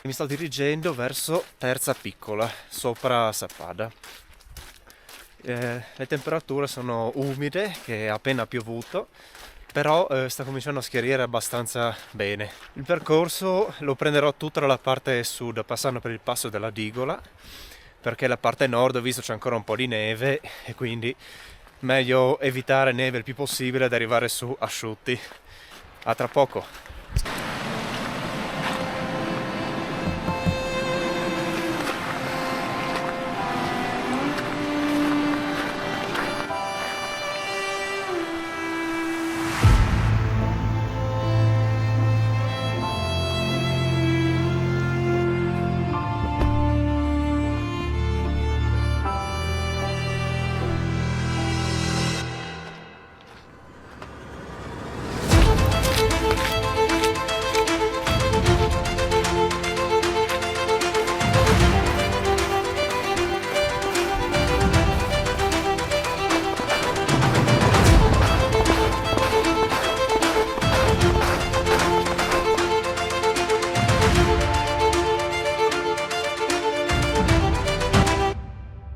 Mi sto dirigendo verso Terza Piccola, sopra Sappada. Le temperature sono umide, che è appena piovuto, però sta cominciando a schiarire abbastanza bene. Il percorso lo prenderò tutta dalla parte sud, passando per il passo della Digola, perché la parte nord ho visto c'è ancora un po' di neve e quindi meglio evitare neve il più possibile ed arrivare su asciutti. A tra poco.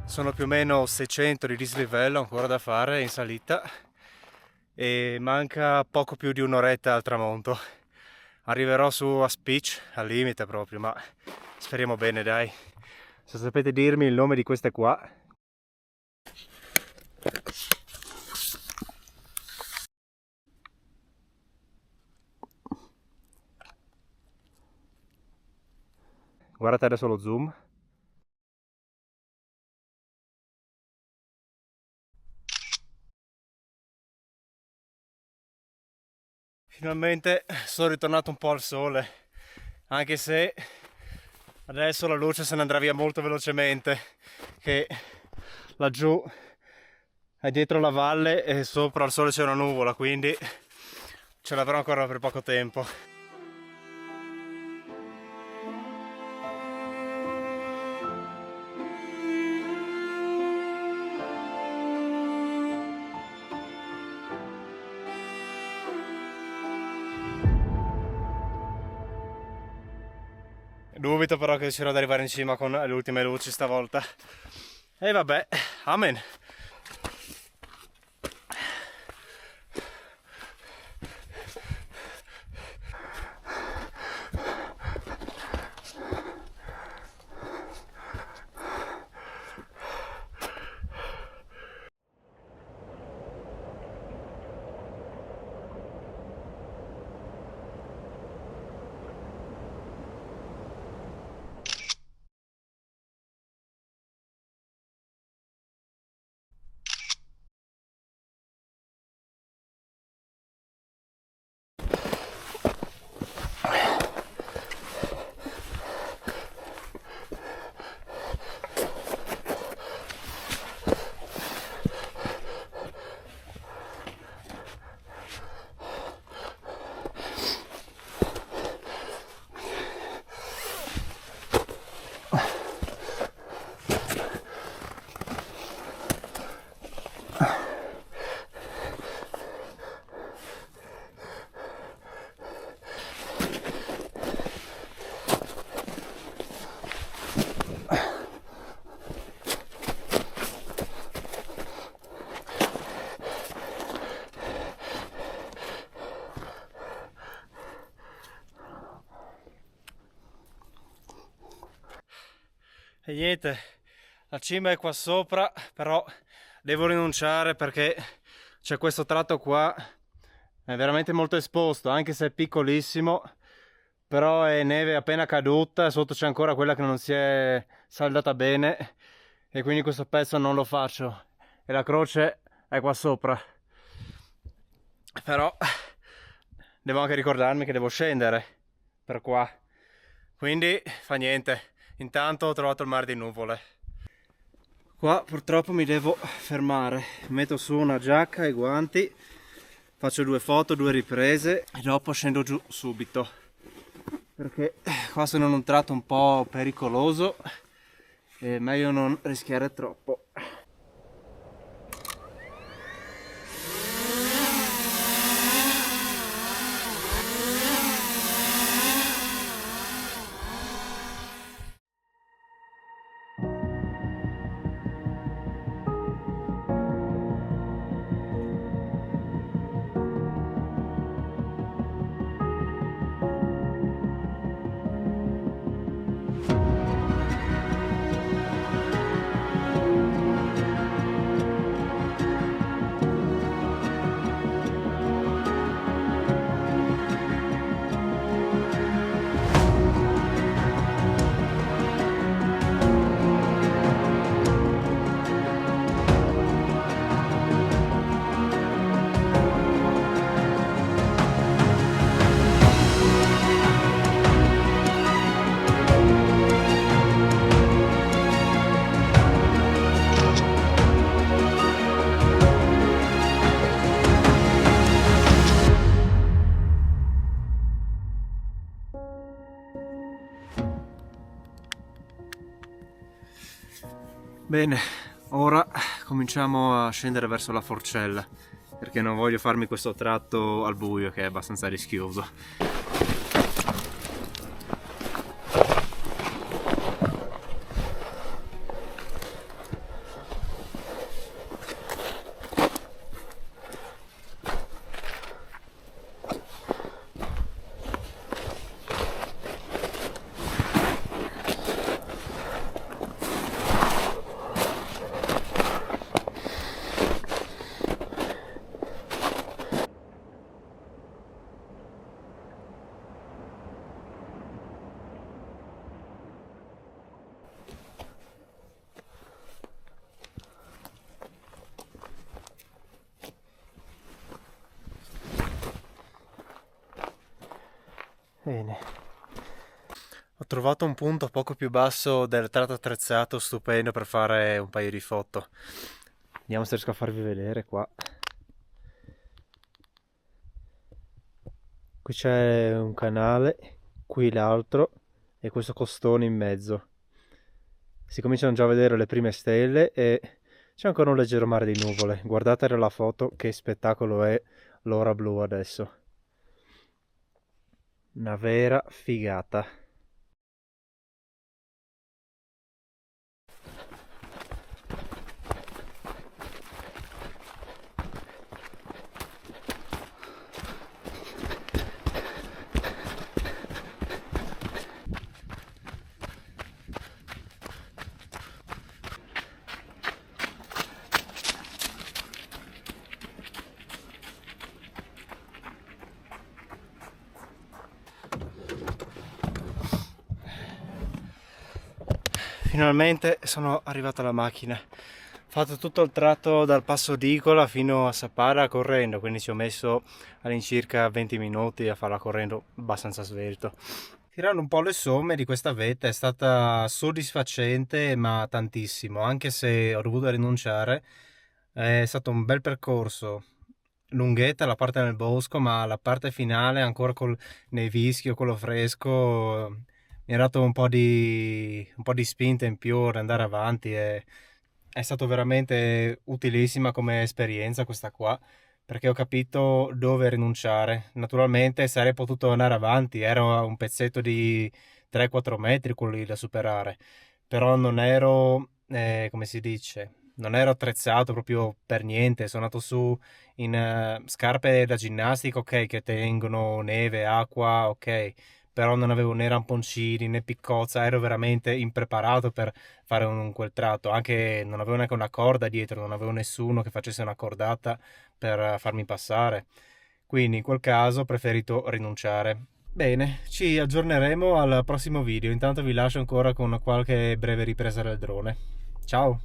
Sono più o meno 600 di dislivello ancora da fare in salita e manca poco più di un'oretta al tramonto. Arriverò su a Speech, al limite proprio, ma speriamo bene, dai. Se sapete dirmi il nome di queste qua. Guardate adesso lo zoom. Finalmente sono ritornato un po' al sole, anche se adesso la luce se ne andrà via molto velocemente, che laggiù è dietro la valle e sopra al sole c'è una nuvola, quindi ce l'avrò ancora per poco tempo. Dubito però che riuscirò ad arrivare in cima con le ultime luci stavolta. E vabbè, amen. E niente, la cima è qua sopra, però devo rinunciare perché c'è questo tratto qua, è veramente molto esposto, anche se è piccolissimo, però è neve appena caduta, sotto c'è ancora quella che non si è saldata bene e quindi questo pezzo non lo faccio e la croce è qua sopra. Però devo anche ricordarmi che devo scendere per qua, quindi fa niente. Intanto ho trovato il mare di nuvole. Qua purtroppo mi devo fermare, metto su una giacca e i guanti, faccio 2 foto, 2 riprese e dopo scendo giù subito, perché qua sono in un tratto un po' pericoloso e meglio non rischiare troppo. Bene, ora cominciamo a scendere verso la Forcella, perché non voglio farmi questo tratto al buio che è abbastanza rischioso. Bene, ho trovato un punto poco più basso del tratto attrezzato stupendo per fare un paio di foto. Vediamo se riesco a farvi vedere qua. Qui c'è un canale, qui l'altro e questo costone in mezzo. Si cominciano già a vedere le prime stelle e c'è ancora un leggero mare di nuvole. Guardate la foto, che spettacolo è l'ora blu adesso. Una vera figata. Finalmente sono arrivato alla macchina. Ho fatto tutto il tratto dal Passo d'Icola fino a Sapara correndo, quindi ci ho messo all'incirca 20 minuti a farla correndo abbastanza svelto. Tirando un po' le somme di questa vetta è stata soddisfacente, ma tantissimo, anche se ho dovuto rinunciare. È stato un bel percorso, lunghetta la parte nel bosco, ma la parte finale ancora col nevischio, quello fresco, mi ha dato un po' di spinta in più ad andare avanti e è stato veramente utilissima come esperienza questa qua, perché ho capito dove rinunciare. Naturalmente sarei potuto andare avanti, era un pezzetto di 3-4 metri quello lì da superare, però non ero, come si dice, non ero attrezzato proprio per niente. Sono andato su in scarpe da ginnastica, ok, che tengono neve, acqua, ok, però non avevo né ramponcini né piccozza, ero veramente impreparato per fare quel tratto, anche non avevo neanche una corda dietro, non avevo nessuno che facesse una cordata per farmi passare, quindi in quel caso ho preferito rinunciare. Bene, ci aggiorneremo al prossimo video, intanto vi lascio ancora con qualche breve ripresa del drone. Ciao!